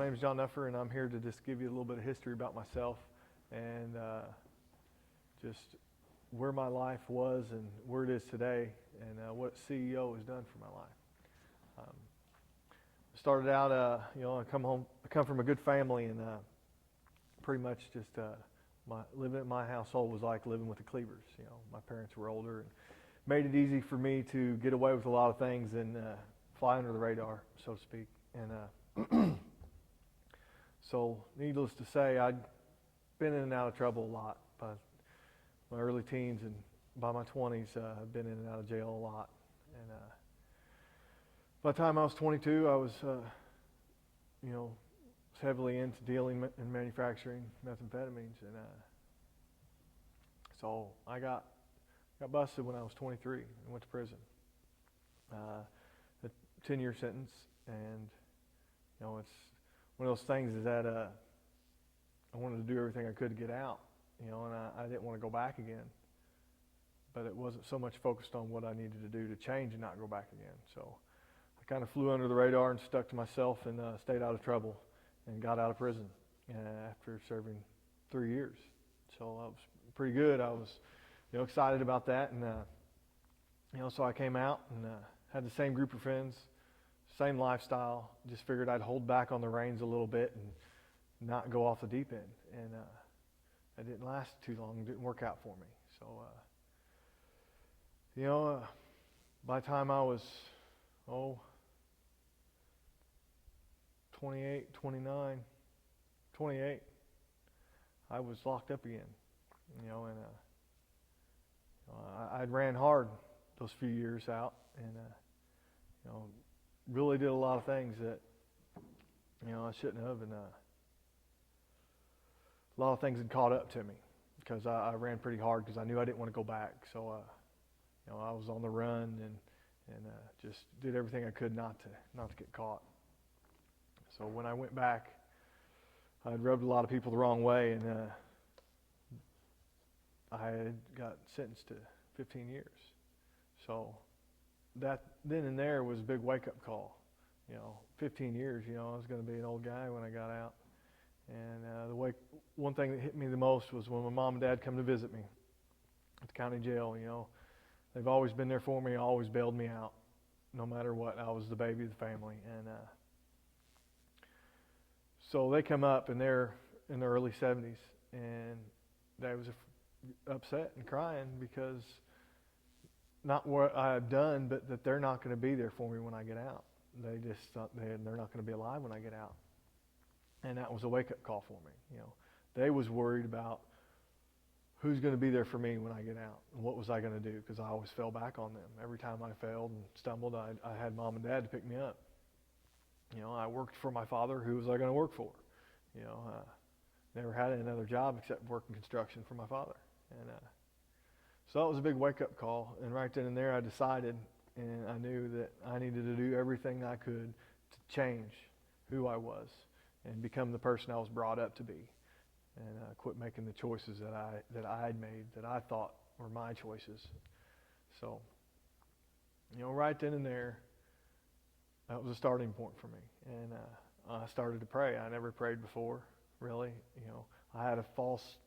name is Jon Nuffer, and I'm here to just give you a little bit of history about myself and just where my life was and where it is today, and what CEO has done for my life. Started out, I come from a good family, and pretty much just living at my household was like living with the Cleavers. My parents were older and made it easy for me to get away with a lot of things and fly under the radar, so to speak. And so, needless to say, I'd been in and out of trouble a lot by my early teens, and by my 20s, I've been in and out of jail a lot. And by the time I was 22, I was, heavily into dealing and manufacturing methamphetamines, and so I got busted when I was 23 and went to prison. A 10-year sentence, and it's one of those things is that I wanted to do everything I could to get out, and I didn't want to go back again. But it wasn't so much focused on what I needed to do to change and not go back again. So I kind of flew under the radar and stuck to myself and stayed out of trouble and got out of prison after serving 3 years. So that was pretty good. I was excited about that, and so I came out and had the same group of friends, same lifestyle. Just figured I'd hold back on the reins a little bit and not go off the deep end. And it didn't last too long. It didn't work out for me. So by the time I was 28, 29, 28, I was locked up again. And I'd ran hard those few years out, and really did a lot of things that I shouldn't have, and a lot of things had caught up to me because I ran pretty hard because I knew I didn't want to go back. So I was on the run and just did everything I could not to get caught. So when I went back, I'd rubbed a lot of people the wrong way, and I got sentenced to 15 years. So that then and there was a big wake-up call. 15 years, I was going to be an old guy when I got out. And one thing that hit me the most was when my mom and dad come to visit me at the county jail. They've always been there for me, always bailed me out, no matter what. I was the baby of the family. And so they come up, and they're in their early 70s, and they was upset and crying because not what I had done, but that they're not going to be there for me when I get out. They just thought they're not going to be alive when I get out. And that was a wake-up call for me. They was worried about who's going to be there for me when I get out, and what was I going to do, because I always fell back on them. Every time I failed and stumbled, I had mom and dad to pick me up. I worked for my father. Who was I going to work for? Never had another job except working construction for my father. And so that was a big wake-up call. And right then and there, I decided, and I knew that I needed to do everything I could to change who I was and become the person I was brought up to be, and quit making the choices that I had made that I thought were my choices. So, right then and there, that was a starting point for me, and I started to pray. I never prayed before, really. I had a false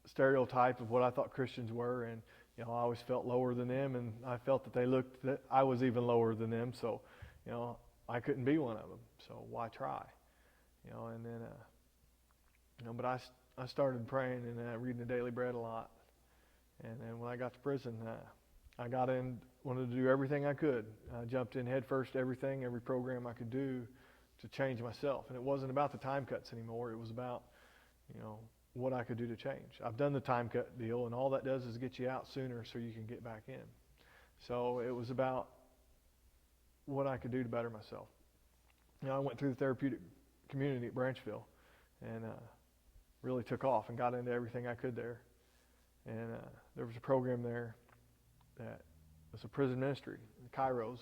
stereotype of what I thought Christians were, and I always felt lower than them, and I felt that I was even lower than them. So, I couldn't be one of them. So why try? And then, but I started praying and reading the Daily Bread a lot. And then when I got to prison, I got in, wanted to do everything I could. I jumped in head first, every program I could do to change myself. And it wasn't about the time cuts anymore. It was about, what I could do to change. I've done the time cut deal, and all that does is get you out sooner so you can get back in. So it was about what I could do to better myself. I went through the therapeutic community at Branchville, and really took off and got into everything I could there. And there was a program there that was a prison ministry, Kairos,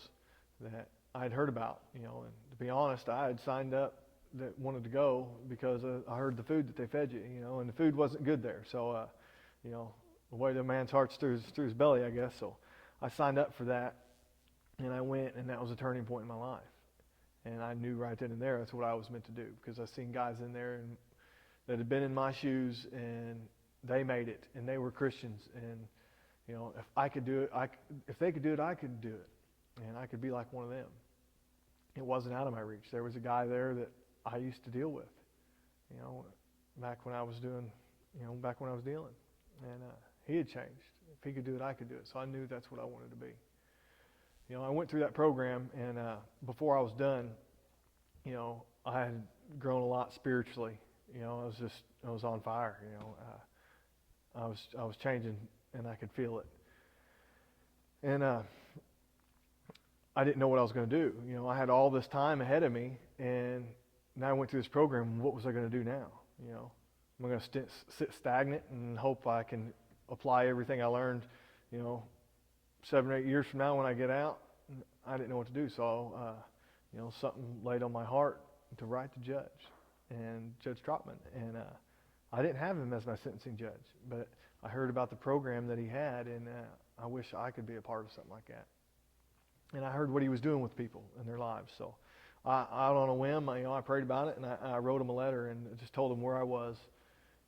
that I'd heard about, and to be honest, I had signed up that wanted to go because I heard the food that they fed you, and the food wasn't good there. So, the way the man's heart's through his belly, I guess. So I signed up for that, and I went, and that was a turning point in my life. And I knew right then and there that's what I was meant to do, because I seen guys in there and that had been in my shoes, and they made it, and they were Christians. And if I could do it, if they could do it, I could do it, and I could be like one of them. It wasn't out of my reach. There was a guy there that I used to deal with, back when I was dealing, and he had changed. If he could do it, I could do it. So I knew that's what I wanted to be. I went through that program, and before I was done, I had grown a lot spiritually. I was on fire. I was changing, and I could feel it. And I didn't know what I was going to do. I had all this time ahead of me, and now I went through this program. What was I going to do now? Am I going to sit stagnant and hope I can apply everything I learned, 7 or 8 years from now when I get out? I didn't know what to do. So, something laid on my heart to write to Judge Trotman. And I didn't have him as my sentencing judge, but I heard about the program that he had, and I wish I could be a part of something like that. And I heard what he was doing with people in their lives. So out on a whim, I prayed about it, and I wrote him a letter and just told him where I was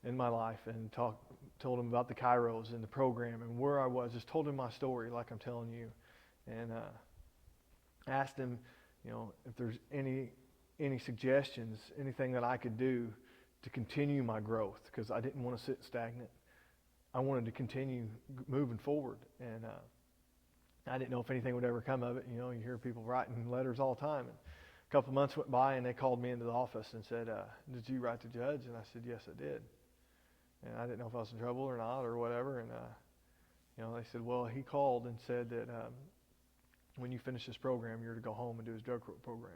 in my life, and told him about the Kairos and the program and where I was. Just told him my story like I'm telling you, and asked him, if there's any suggestions, anything that I could do to continue my growth, because I didn't want to sit stagnant. I wanted to continue moving forward, and I didn't know if anything would ever come of it. You hear people writing letters all the time. And a couple of months went by, and they called me into the office and said, did you write to Judge? And I said, yes, I did. And I didn't know if I was in trouble or not or whatever. And they said, well, he called and said that when you finish this program, you're to go home and do his drug court program.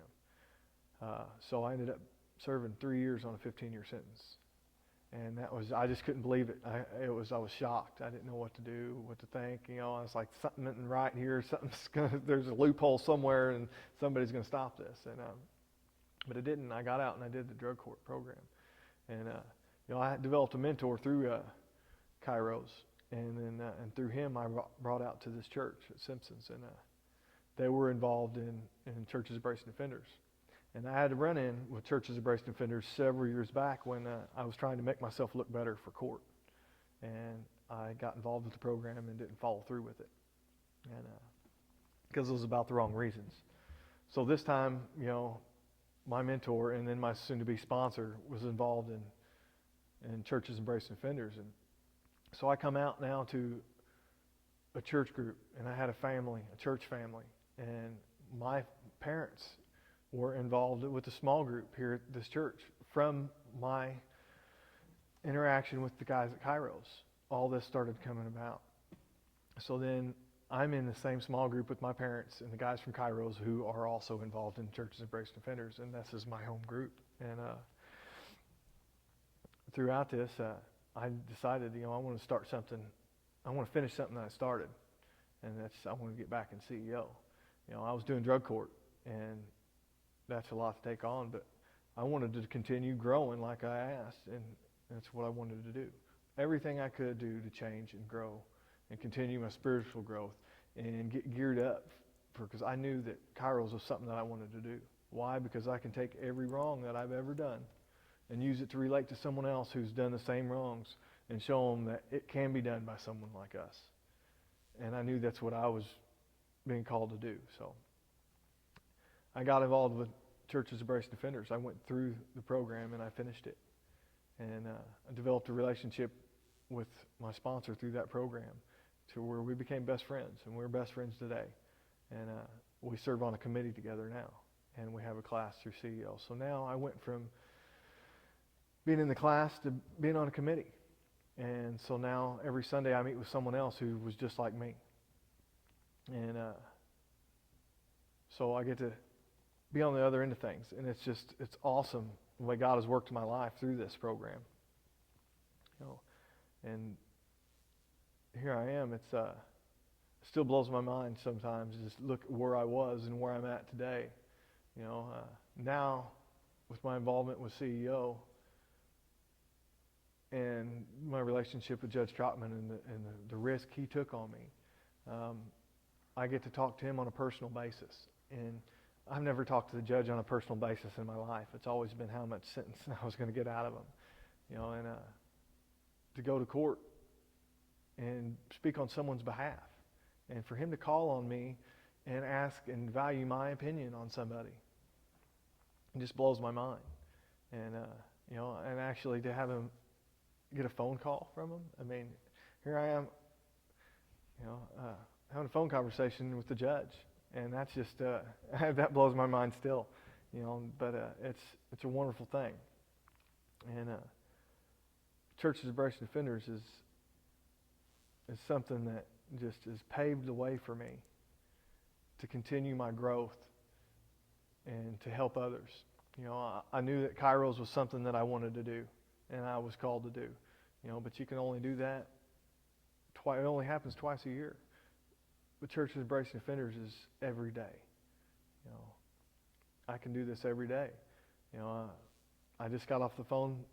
So I ended up serving 3 years on a 15-year sentence. And I just couldn't believe it. I was shocked. I didn't know what to do, what to think. I was like, something isn't right here. There's a loophole somewhere, and somebody's going to stop this. And but it didn't. I got out and I did the drug court program. And I developed a mentor through Kairos, and then and through him I brought out to this church at Simpsons, and they were involved in Churches of Bracing Defenders. And I had to run in with Churches of Bracing Defenders several years back when I was trying to make myself look better for court. And I got involved with the program and didn't follow through with it, and because it was about the wrong reasons. So this time, my mentor and then my soon-to-be sponsor was involved in Churches of Bracing Defenders. And so I come out now to a church group, and I had a church family, and my parents were involved with a small group here at this church from my interaction with the guys at Kairos. All this started coming about. So then I'm in the same small group with my parents and the guys from Kairos who are also involved in Churches of Bracing Defenders, and this is my home group. And throughout this, I decided, I want to start something. I want to finish something that I started, and I want to get back in CEO. I was doing drug court, and that's a lot to take on, but I wanted to continue growing like I asked, and that's what I wanted to do. Everything I could do to change and grow and continue my spiritual growth and get geared up because I knew that Kairos was something that I wanted to do. Why? Because I can take every wrong that I've ever done and use it to relate to someone else who's done the same wrongs and show them that it can be done by someone like us. And I knew that's what I was being called to do. So I got involved with Churches of Bracing Defenders. I went through the program and I finished it. And I developed a relationship with my sponsor through that program to where we became best friends, and we're best friends today. And we serve on a committee together now, and we have a class through CEO. So now I went from being in the class to being on a committee. And so now every Sunday I meet with someone else who was just like me. And so I get to be on the other end of things. And it's awesome the way God has worked in my life through this program. And here I am. It still blows my mind sometimes to just look at where I was and where I'm at today. Now with my involvement with CEO and my relationship with Judge Trotman and the risk he took on me, I get to talk to him on a personal basis. And I've never talked to the judge on a personal basis in my life. It's always been how much sentence I was going to get out of him, and to go to court and speak on someone's behalf, and for him to call on me and ask and value my opinion on somebody, it just blows my mind. And and actually to have him get a phone call from him. I mean, here I am, having a phone conversation with the judge, and that's just that blows my mind still, But it's a wonderful thing. And Churches of Bracing Defenders is something that just has paved the way for me to continue my growth and to help others. I knew that Kairos was something that I wanted to do and I was called to do. But you can only do that twice. It only happens twice a year. But Churches of Bracing Defenders is every day. I can do this every day. I just got off the phone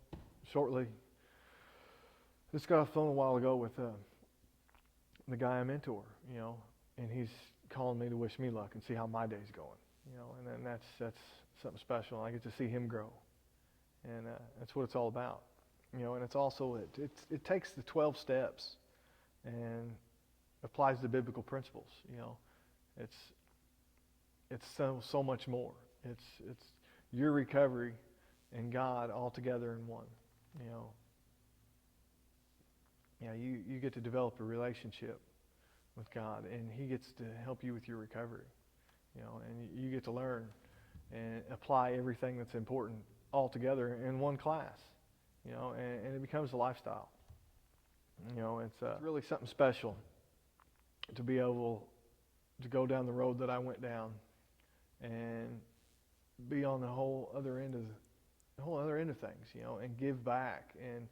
a while ago with the guy I mentor, and he's calling me to wish me luck and see how my day's going, and then that's something special. I get to see him grow, and that's what it's all about, and it's also, it takes the 12 steps and applies the biblical principles, it's so much more. It's your recovery and God all together in one, you get to develop a relationship with God, and He gets to help you with your recovery, and you get to learn and apply everything that's important all together in one class, and it becomes a lifestyle. It's really something special to be able to go down the road that I went down and be on the whole other end of things, and give back, and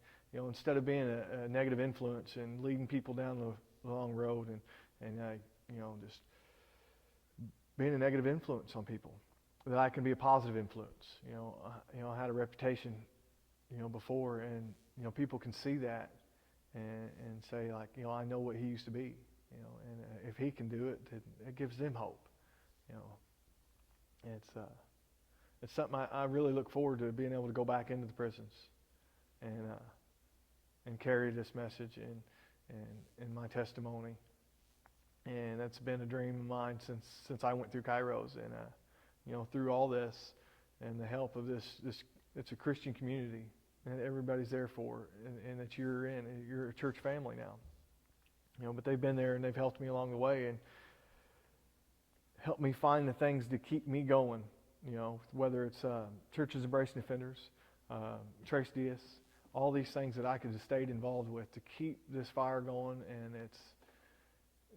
instead of being a negative influence and leading people down the long road and just being a negative influence on people, that I can be a positive influence. I had a reputation, before, and people can see that and say, like, I know what he used to be, and if he can do it, it gives them hope. It's something I really look forward to, being able to go back into the prisons and carry this message and my testimony. And that's been a dream of mine since I went through Kairos, and through all this and the help of this it's a Christian community that everybody's there for, and that you're a church family now. But they've been there and they've helped me along the way and helped me find the things to keep me going. Whether it's Churches of Bracing Defenders, Trace Diaz, all these things that I could have stayed involved with to keep this fire going. And it's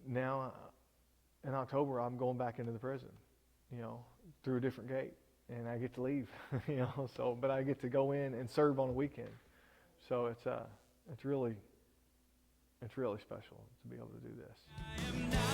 now in October I'm going back into the prison, through a different gate, and I get to leave, but I get to go in and serve on a weekend. So it's really special to be able to do this.